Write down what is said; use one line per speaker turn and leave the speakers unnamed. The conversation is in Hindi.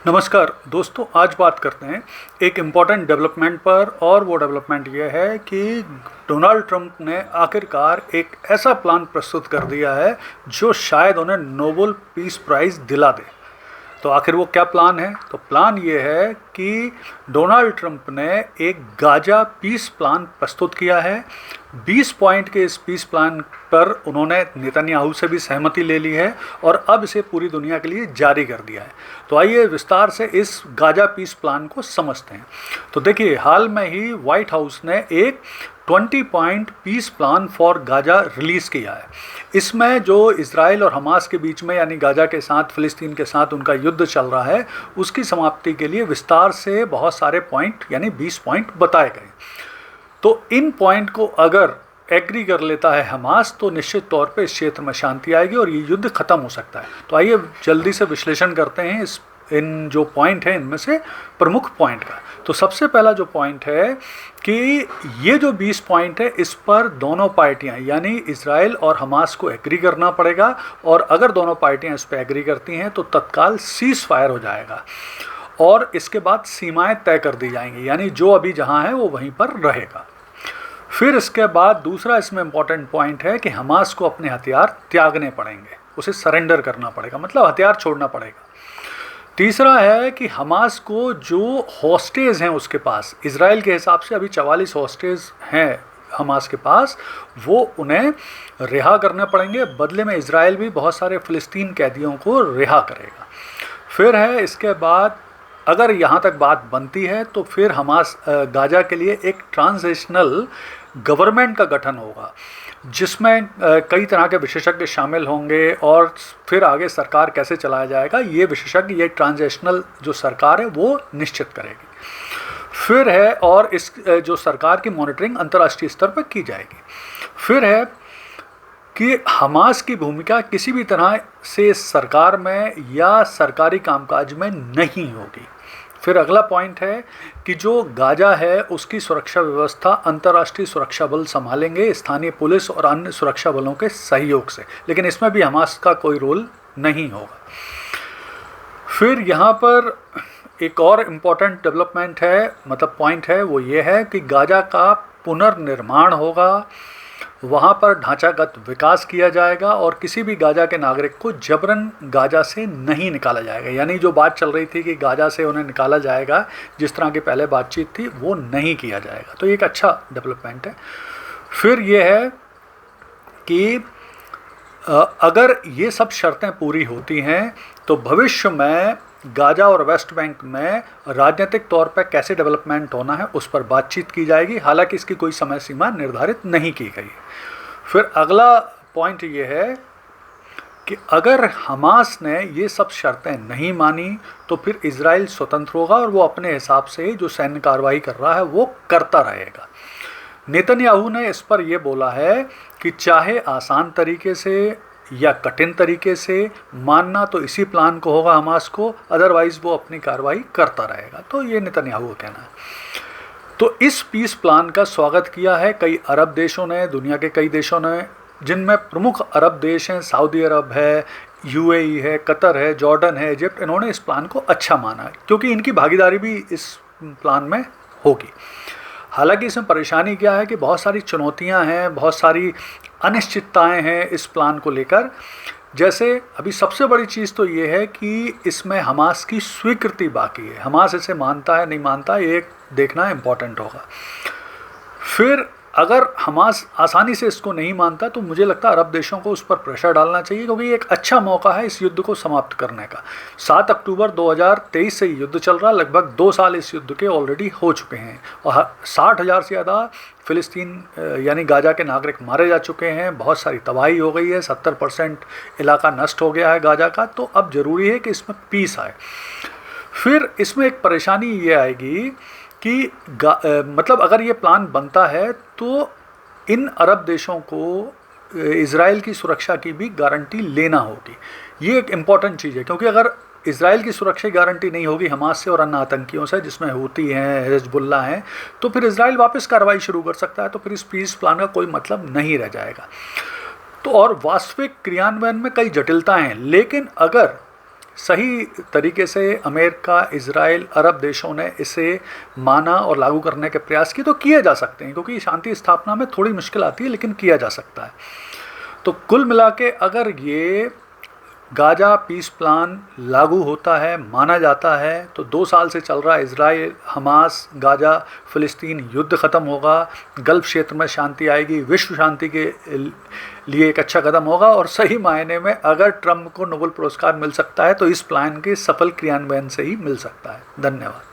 नमस्कार दोस्तों, आज बात करते हैं एक इम्पॉर्टेंट डेवलपमेंट पर। और वो डेवलपमेंट ये है कि डोनाल्ड ट्रंप ने आखिरकार एक ऐसा प्लान प्रस्तुत कर दिया है जो शायद उन्हें नोबेल पीस प्राइज़ दिला दे। तो आखिर वो क्या प्लान है? तो प्लान ये है कि डोनाल्ड ट्रंप ने एक गाजा पीस प्लान प्रस्तुत किया है। 20 पॉइंट के इस पीस प्लान पर उन्होंने नेतन्याहू से भी सहमति ले ली है और अब इसे पूरी दुनिया के लिए जारी कर दिया है। तो आइए विस्तार से इस गाजा पीस प्लान को समझते हैं। तो देखिए, हाल में ही व्हाइट हाउस ने एक 20 point peace plan for Gaza release किया है। इसमें जो इजराइल और हमास के बीच में यानी गाजा के साथ फ़िलिस्तीन के साथ उनका युद्ध चल रहा है, उसकी समाप्ति के लिए विस्तार से बहुत सारे पॉइंट यानी 20 पॉइंट बताए गए। तो इन पॉइंट को अगर एग्री कर लेता है हमास तो निश्चित तौर पे इस क्षेत्र में शांति आएगी और ये युद्ध ख़त्म हो सकता है। तो आइए जल्दी से विश्लेषण करते हैं इन जो पॉइंट है इनमें से प्रमुख पॉइंट का। तो सबसे पहला जो पॉइंट है कि ये जो 20 पॉइंट है इस पर दोनों पार्टियां यानी इजराइल और हमास को एग्री करना पड़ेगा, और अगर दोनों पार्टियां इस पर एग्री करती हैं तो तत्काल सीज फायर हो जाएगा और इसके बाद सीमाएं तय कर दी जाएंगी, यानी जो अभी जहां है वो वहीं पर रहेगा। फिर इसके बाद दूसरा इसमें इम्पॉर्टेंट पॉइंट है कि हमास को अपने हथियार त्यागने पड़ेंगे, उसे सरेंडर करना पड़ेगा, मतलब हथियार छोड़ना पड़ेगा। तीसरा है कि हमास को जो हॉस्टेज हैं उसके पास, इजराइल के हिसाब से अभी 44 हॉस्टेज हैं हमास के पास, वो उन्हें रिहा करने पड़ेंगे। बदले में इजराइल भी बहुत सारे फ़िलिस्तीन कैदियों को रिहा करेगा। फिर है इसके बाद अगर यहाँ तक बात बनती है तो फिर हमास गाजा के लिए एक ट्रांजिशनल गवर्नमेंट का गठन होगा जिसमें कई तरह के विशेषज्ञ शामिल होंगे और फिर आगे सरकार कैसे चलाया जाएगा ये विशेषज्ञ, ये ट्रांजिशनल जो सरकार है वो निश्चित करेगी। फिर है और इस जो सरकार की मॉनिटरिंग अंतर्राष्ट्रीय स्तर पर की जाएगी। फिर है कि हमास की भूमिका किसी भी तरह से सरकार में या सरकारी कामकाज में नहीं होगी। फिर अगला पॉइंट है कि जो गाजा है उसकी सुरक्षा व्यवस्था अंतर्राष्ट्रीय सुरक्षा बल संभालेंगे, स्थानीय पुलिस और अन्य सुरक्षा बलों के सहयोग से, लेकिन इसमें भी हमास का कोई रोल नहीं होगा। फिर यहाँ पर एक और इम्पॉर्टेंट डेवलपमेंट है, मतलब पॉइंट है, वो ये है कि गाजा का पुनर्निर्माण होगा, वहाँ पर ढांचागत विकास किया जाएगा और किसी भी गाजा के नागरिक को जबरन गाजा से नहीं निकाला जाएगा। यानी जो बात चल रही थी कि गाजा से उन्हें निकाला जाएगा, जिस तरह की पहले बातचीत थी, वो नहीं किया जाएगा। तो ये एक अच्छा डेवलपमेंट है। फिर ये है कि अगर ये सब शर्तें पूरी होती हैं तो भविष्य में गाजा और वेस्ट बैंक में राजनीतिक तौर पर कैसे डेवलपमेंट होना है उस पर बातचीत की जाएगी। हालांकि इसकी कोई समय सीमा निर्धारित नहीं की गई। फिर अगला पॉइंट ये है कि अगर हमास ने ये सब शर्तें नहीं मानी तो फिर इजराइल स्वतंत्र होगा और वो अपने हिसाब से जो सैन्य कार्रवाई कर रहा है वो करता रहेगा। नेतन्याहू ने इस पर यह बोला है कि चाहे आसान तरीके से या कठिन तरीके से मानना तो इसी प्लान को होगा हमास को, अदरवाइज वो अपनी कार्रवाई करता रहेगा। तो ये नेतन्याहू का कहना है। तो इस पीस प्लान का स्वागत किया है कई अरब देशों ने, दुनिया के कई देशों ने, जिनमें प्रमुख अरब देश हैं, सऊदी अरब है, यूएई है, कतर है, जॉर्डन है, इजिप्ट। इन्होंने इस प्लान को अच्छा माना है क्योंकि इनकी भागीदारी भी इस प्लान में होगी। हालांकि इसमें परेशानी क्या है कि बहुत सारी चुनौतियां हैं, बहुत सारी अनिश्चितताएं हैं इस प्लान को लेकर। जैसे अभी सबसे बड़ी चीज़ तो ये है कि इसमें हमास की स्वीकृति बाकी है। हमास इसे मानता है नहीं मानता ये देखना इम्पॉर्टेंट होगा। फिर अगर हमास आसानी से इसको नहीं मानता तो मुझे लगता है अरब देशों को उस पर प्रेशर डालना चाहिए क्योंकि ये एक अच्छा मौका है इस युद्ध को समाप्त करने का। 7 अक्टूबर 2023 से युद्ध चल रहा है, लगभग 2 साल इस युद्ध के ऑलरेडी हो चुके हैं और 60,000 से ज़्यादा फ़िलिस्तीन यानी गाजा के नागरिक मारे जा चुके हैं। बहुत सारी तबाही हो गई है, 70% इलाका नष्ट हो गया है गाजा का। तो अब ज़रूरी है कि इसमें पीस आए। फिर इसमें एक परेशानी ये आएगी कि मतलब अगर ये प्लान बनता है तो इन अरब देशों को इजराइल की सुरक्षा की भी गारंटी लेना होगी। ये एक इम्पॉर्टेंट चीज़ है क्योंकि अगर इजराइल की सुरक्षा की गारंटी नहीं होगी हमास से और अन्य आतंकियों से जिसमें हूती हैं, हिजबुल्ला हैं, तो फिर इजराइल वापस कार्रवाई शुरू कर सकता है। तो फिर इस पीस प्लान का कोई मतलब नहीं रह जाएगा। तो और वास्तविक क्रियान्वयन में कई जटिलताएं हैं, लेकिन अगर सही तरीके से अमेरिका, इजराइल, अरब देशों ने इसे माना और लागू करने के प्रयास किए तो किए जा सकते हैं, क्योंकि शांति स्थापना में थोड़ी मुश्किल आती है लेकिन किया जा सकता है। तो कुल मिला के अगर ये गाजा पीस प्लान लागू होता है, माना जाता है, तो 2 साल से चल रहा इजराइल हमास गाजा फ़िलिस्तीन युद्ध ख़त्म होगा, गल्फ़ क्षेत्र में शांति आएगी, विश्व शांति के लिए एक अच्छा कदम होगा। और सही मायने में अगर ट्रंप को नोबेल पुरस्कार मिल सकता है तो इस प्लान के सफल क्रियान्वयन से ही मिल सकता है। धन्यवाद।